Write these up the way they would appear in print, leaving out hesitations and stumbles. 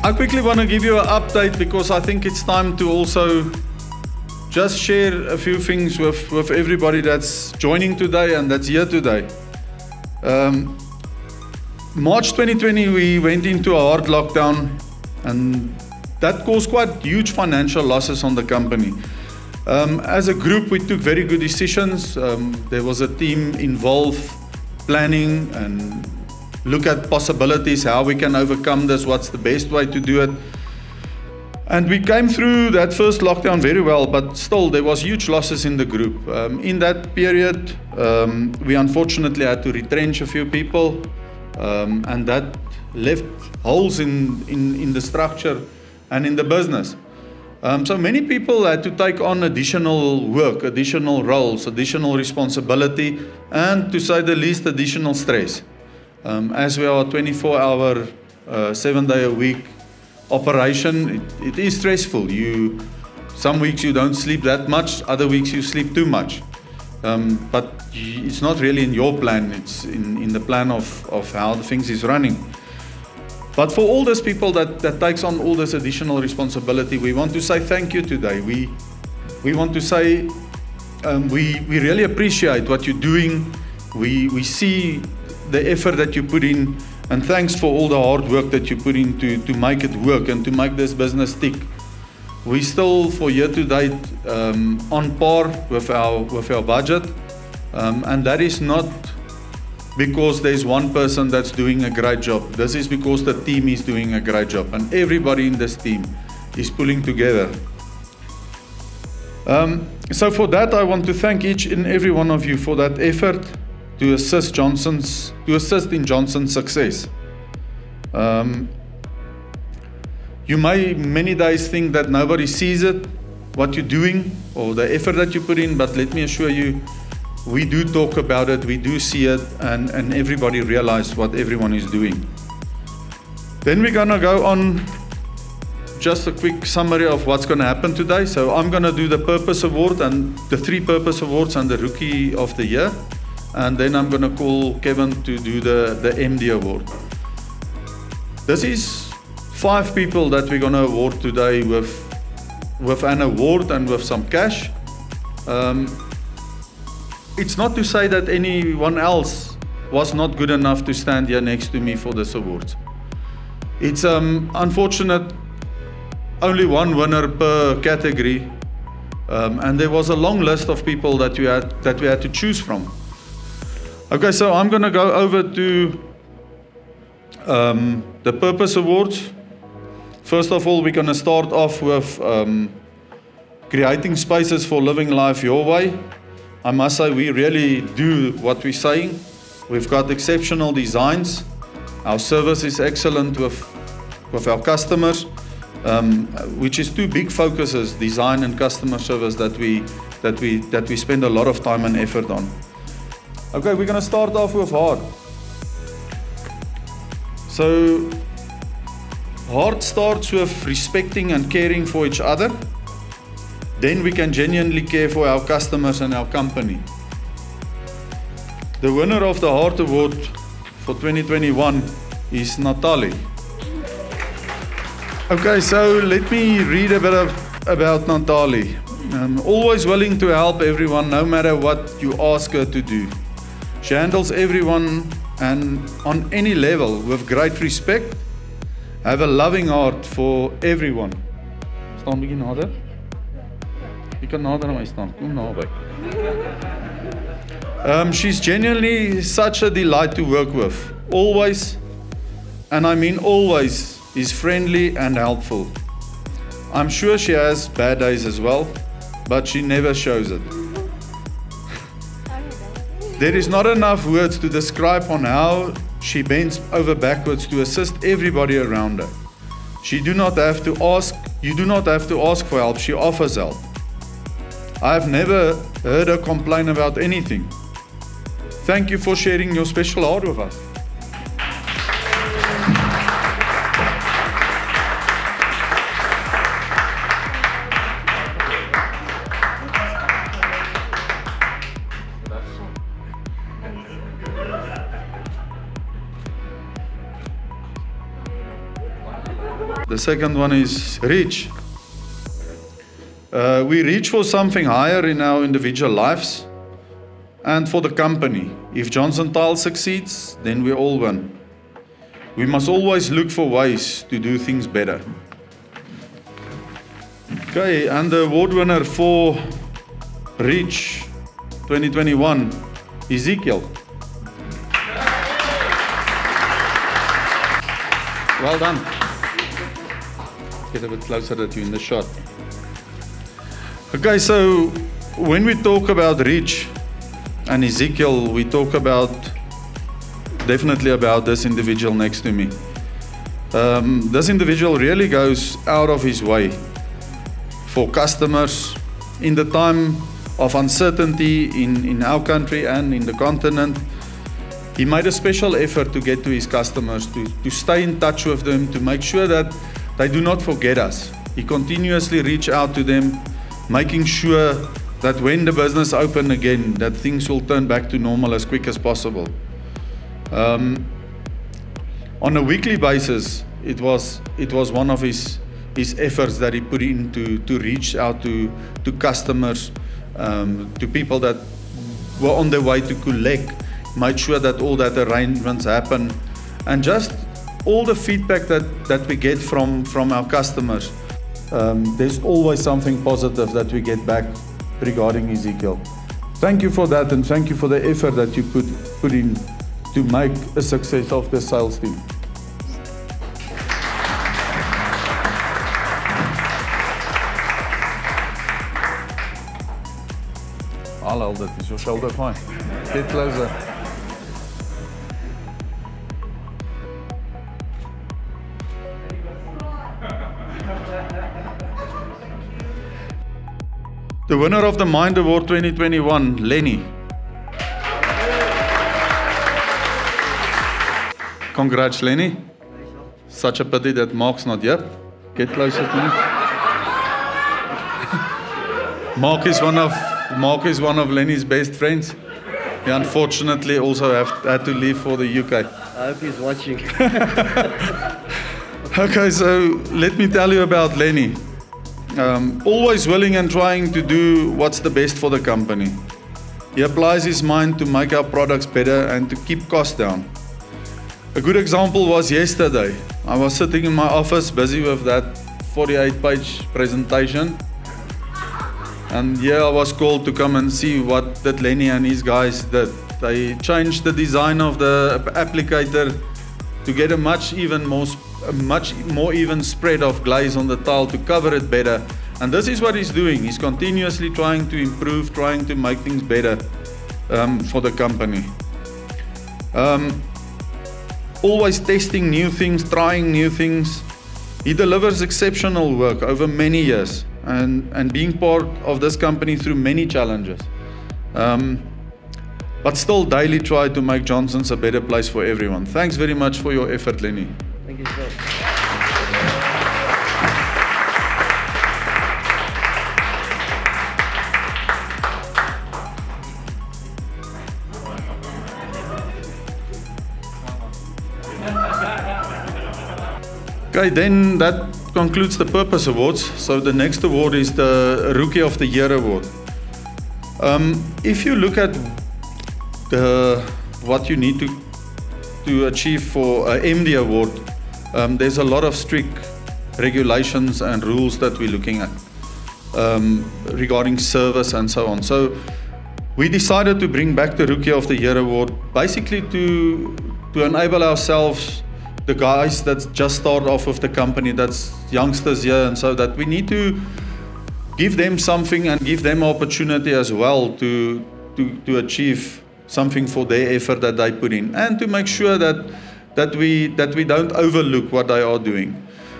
I quickly want to give you an update because I think it's time to also just share a few things with everybody that's joining today and that's here today. March 2020, we went into a hard lockdown, and that caused quite huge financial losses on the company. As a group, we took very good decisions. There was a team involved planning and look at possibilities, how we can overcome this, what's the best way to do it. And we came through that first lockdown very well, but still there was huge losses in the group. In that period, we unfortunately had to retrench a few people, and that left holes in the structure and in the business. So many people had to take on additional work, additional roles, additional responsibility, and to say the least, additional stress. As we are a 24-hour, 7-day-a-week operation, it is stressful. Some weeks you don't sleep that much, other weeks you sleep too much. But it's not really in your plan, it's in the plan of how the things is running. But for all those people that takes on all this additional responsibility, we want to say thank you today. We want to say we really appreciate what you're doing. We see the effort that you put in, and thanks for all the hard work that you put in to make it work and to make this business tick. We still, for year to date, on par with our budget, and that is not because there's one person that's doing a great job. This is because the team is doing a great job, and everybody in this team is pulling together. So for that, I want to thank each and every one of you for that effort to assist in Johnson's success. You may many days think that nobody sees it, what you're doing, or the effort that you put in, but let me assure you, we do talk about it, we do see it, and everybody realizes what everyone is doing. Then we're gonna go on just a quick summary of what's gonna happen today. So I'm gonna do the Purpose Award and the 3 Purpose Awards and the Rookie of the Year. And then I'm gonna call Kevin to do the MD Award. This is 5 people that we're gonna award today with an award and with some cash. It's not to say that anyone else was not good enough to stand here next to me for this award. It's unfortunate, only one winner per category, and there was a long list of people that we had to choose from. Okay, so I'm going to go over to the Purpose Awards. First of all, we're going to start off with creating spaces for living life your way. I must say we really do what we're saying. We've got exceptional designs. Our service is excellent with our customers, which is 2 big focuses, design and customer service, that we spend a lot of time and effort on. Okay, we're going to start off with heart. So, heart starts with respecting and caring for each other. Then we can genuinely care for our customers and our company. The winner of the Heart Award for 2021 is Natalie. Okay, so let me read a bit about Natalie. Always willing to help everyone, no matter what you ask her to do. She handles everyone and on any level with great respect. Have a loving heart for everyone. Staan bietjie nader. Jy kan nader aan my staan. Kom naby. She's genuinely such a delight to work with. Always, and I mean always, is friendly and helpful. I'm sure she has bad days as well, but she never shows it. There is not enough words to describe on how she bends over backwards to assist everybody around her. You do not have to ask for help, she offers help. I have never heard her complain about anything. Thank you for sharing your special heart with us. The second one is reach. We reach for something higher in our individual lives and for the company. If Johnson Tiles succeeds, then we all win. We must always look for ways to do things better. Okay, and the award winner for Reach 2021, Ezekiel. Well done. Get a bit closer that you're in the shot. Okay, so when we talk about Reach and Ezekiel, we talk definitely about this individual next to me. This individual really goes out of his way for customers in the time of uncertainty in our country and in the continent. He made a special effort to get to his customers, to stay in touch with them, to make sure that they do not forget us. He continuously reached out to them, making sure that when the business opened again, that things will turn back to normal as quick as possible. On a weekly basis, it was one of his efforts that he put in to reach out to customers, to people that were on their way to collect, made sure that all that arrangements happen, and just all the feedback that we get from our customers. There's always something positive that we get back regarding Ezekiel. Thank you for that, and thank you for the effort that you put in to make a success of the sales team. I'll hold it. Is your shoulder fine? Get closer. The winner of the Mind Award 2021, Lenny. Congrats, Lenny. Such a pity that Mark's not here. Get closer to me. Mark is one of Lenny's best friends. He unfortunately also had to leave for the UK. I hope he's watching. Okay, so let me tell you about Lenny. Always willing and trying to do what's the best for the company. He applies his mind to make our products better and to keep costs down. A good example was yesterday. I was sitting in my office busy with that 48-page presentation. And here I was called to come and see what that Lenny and his guys did. They changed the design of the applicator to get a much more even spread of glaze on the tile to cover it better. And this is what he's doing. He's continuously trying to improve, trying to make things better for the company. Always testing new things, trying new things. He delivers exceptional work over many years and being part of this company through many challenges. But still daily try to make Johnson's a better place for everyone. Thanks very much for your effort, Lenny. Thank you, sir. Okay, then that concludes the Purpose Awards. So the next award is the Rookie of the Year Award. If you look at what you need to achieve for an MD award, there's a lot of strict regulations and rules that we're looking at regarding service and so on. So we decided to bring back the Rookie of the Year Award, basically to enable ourselves, the guys that just start off with the company, that's youngsters here, and so that we need to give them something and give them opportunity as well to achieve something for their effort that they put in, and to make sure that we don't overlook what they are doing.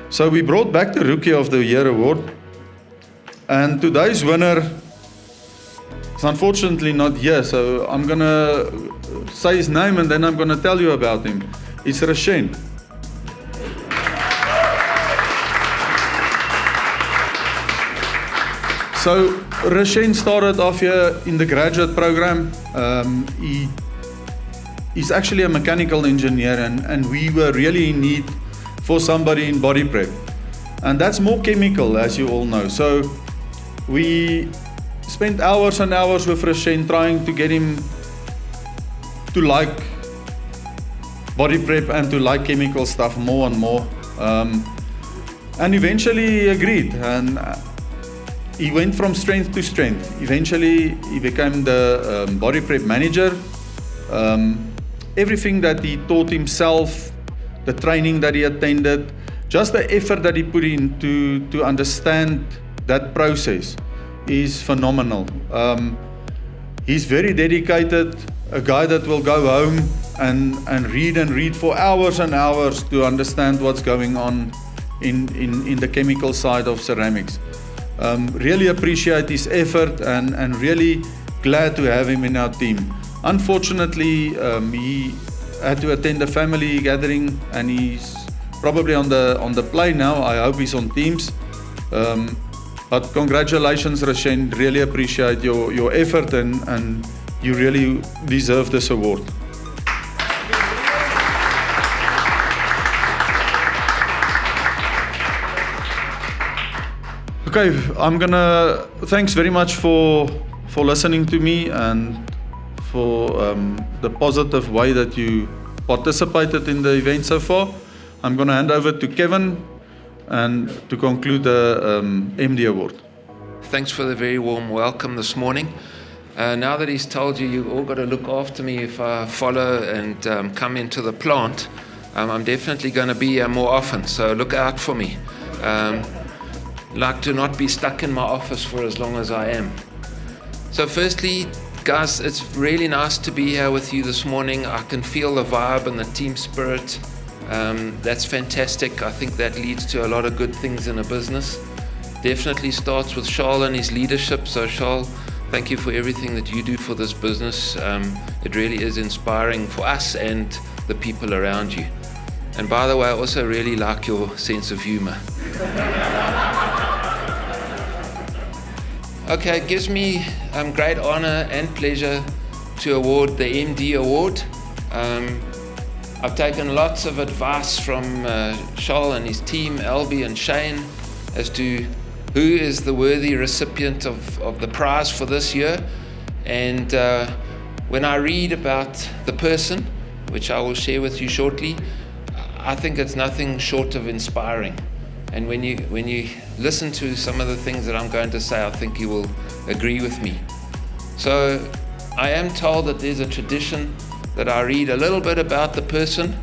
So we brought back the Rookie of the Year Award, and today's winner is unfortunately not here, so I'm gonna say his name and then I'm gonna tell you about him. It's Rashen. So Rashen started off here in the graduate program. He's actually a mechanical engineer, and we were really in need for somebody in body prep. And that's more chemical, as you all know. So we spent hours and hours with Rashen trying to get him to like body prep and to like chemical stuff more and more. And eventually he agreed, and he went from strength to strength. Eventually he became the body prep manager. Everything that he taught himself, the training that he attended, just the effort that he put in to understand that process is phenomenal. He's very dedicated, a guy that will go home and read for hours and hours to understand what's going on in the chemical side of ceramics. Really appreciate his effort and really glad to have him in our team. Unfortunately, he had to attend a family gathering and he's probably on the plane now. I hope he's on Teams. But congratulations, Rashen. Really appreciate your effort and you really deserve this award. Okay, thanks very much for listening to me and for the positive way that you participated in the event so far. I'm going to hand over to Kevin and to conclude the MD Award. Thanks for the very warm welcome this morning. Now that he's told you, you've all got to look after me if I follow and come into the plant. I'm definitely going to be here more often, so look out for me. Like to not be stuck in my office for as long as I am. So firstly, guys, it's really nice to be here with you this morning. I can feel the vibe and the team spirit. That's fantastic. I think that leads to a lot of good things in a business. Definitely starts with Charles and his leadership. So Charles, thank you for everything that you do for this business. It really is inspiring for us and the people around you. And by the way, I also really like your sense of humor. Okay, it gives me great honor and pleasure to award the MD Award. I've taken lots of advice from Charles and his team, Albie and Shane, as to who is the worthy recipient of the prize for this year. And when I read about the person, which I will share with you shortly, I think it's nothing short of inspiring. And when you listen to some of the things that I'm going to say, I think you will agree with me. So I am told that there's a tradition that I read a little bit about the person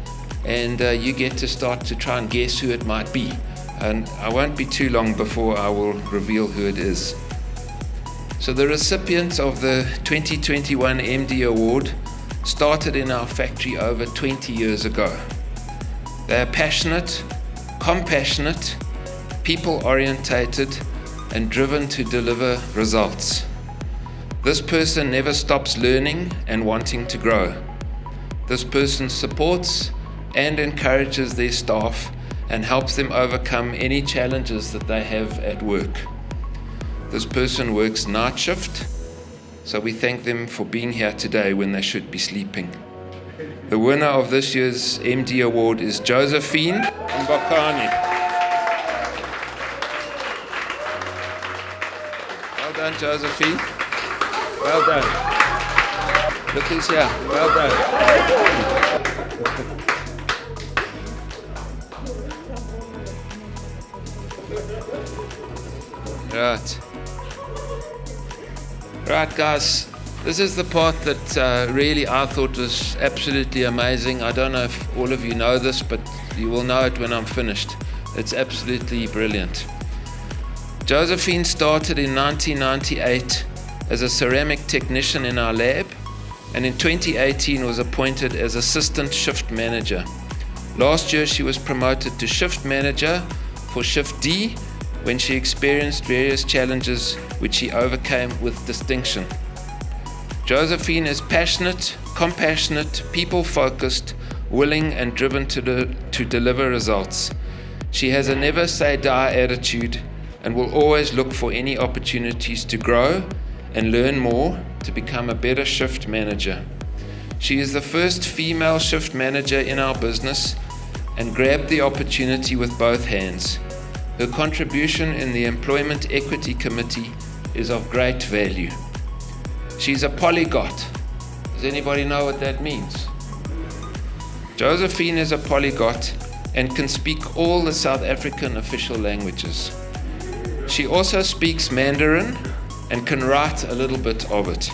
and you get to start to try and guess who it might be. And I won't be too long before I will reveal who it is. So the recipients of the 2021 MD Award started in our factory over 20 years ago. They are passionate, compassionate, people-orientated, and driven to deliver results. This person never stops learning and wanting to grow. This person supports and encourages their staff and helps them overcome any challenges that they have at work. This person works night shift, so we thank them for being here today when they should be sleeping. The winner of this year's MD Award is Josephine Mbokani. Well done, Josephine. Well done. Look who's here. Well done. Right, guys. This is the part that really I thought was absolutely amazing. I don't know if all of you know this, but you will know it when I'm finished. It's absolutely brilliant. Josephine started in 1998 as a ceramic technician in our lab, and in 2018 was appointed as assistant shift manager. Last year she was promoted to shift manager for shift D when she experienced various challenges which she overcame with distinction. Josephine is passionate, compassionate, people-focused, willing and driven to deliver results. She has a never say die attitude and will always look for any opportunities to grow and learn more to become a better shift manager. She is the first female shift manager in our business and grabbed the opportunity with both hands. Her contribution in the Employment Equity Committee is of great value. She's a polyglot. Does anybody know what that means? Josephine is a polyglot and can speak all the South African official languages. She also speaks Mandarin and can write a little bit of it.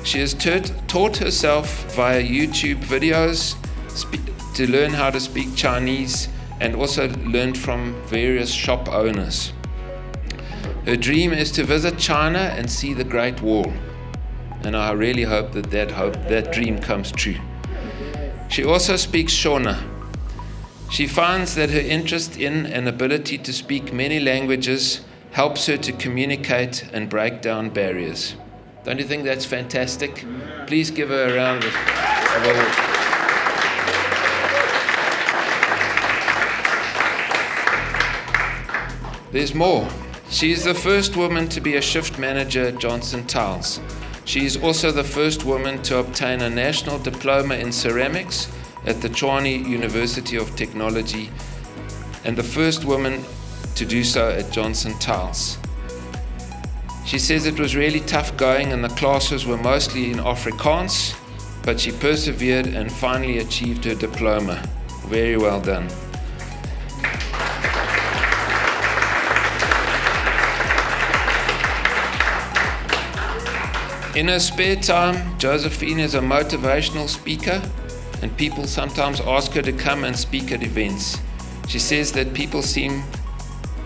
She has taught herself via YouTube videos to learn how to speak Chinese, and also learned from various shop owners. Her dream is to visit China and see the Great Wall, and I really hope that dream comes true. She also speaks Shona. She finds that her interest in and ability to speak many languages helps her to communicate and break down barriers. Don't you think that's fantastic? Please give her a round of applause. There's more. She is the first woman to be a shift manager at Johnson Tiles. She is also the first woman to obtain a national diploma in ceramics at the Tshwane University of Technology, and the first woman to do so at Johnson Tiles. She says it was really tough going and the classes were mostly in Afrikaans, but she persevered and finally achieved her diploma. Very well done. In her spare time, Josephine is a motivational speaker, and people sometimes ask her to come and speak at events. She says that people seem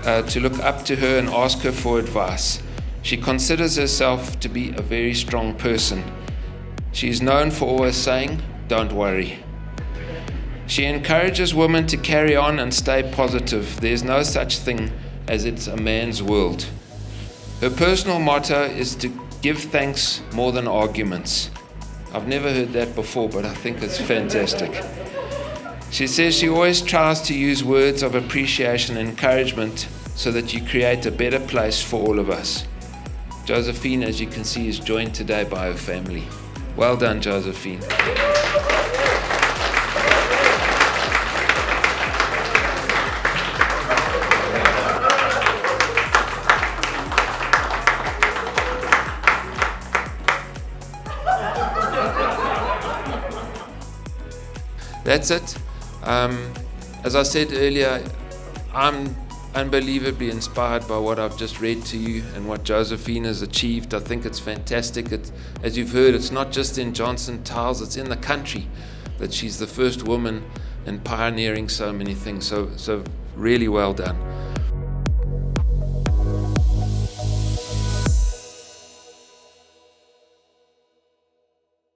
to look up to her and ask her for advice. She considers herself to be a very strong person. She is known for always saying, "Don't worry." She encourages women to carry on and stay positive. There's no such thing as it's a man's world. Her personal motto is to give thanks more than arguments. I've never heard that before, but I think it's fantastic. She says she always tries to use words of appreciation and encouragement so that you create a better place for all of us. Josephine, as you can see, is joined today by her family. Well done, Josephine. That's it. As I said earlier, I'm unbelievably inspired by what I've just read to you and what Josephine has achieved. I think it's fantastic. As you've heard, it's not just in Johnson Tiles, it's in the country that she's the first woman and pioneering so many things. So really well done.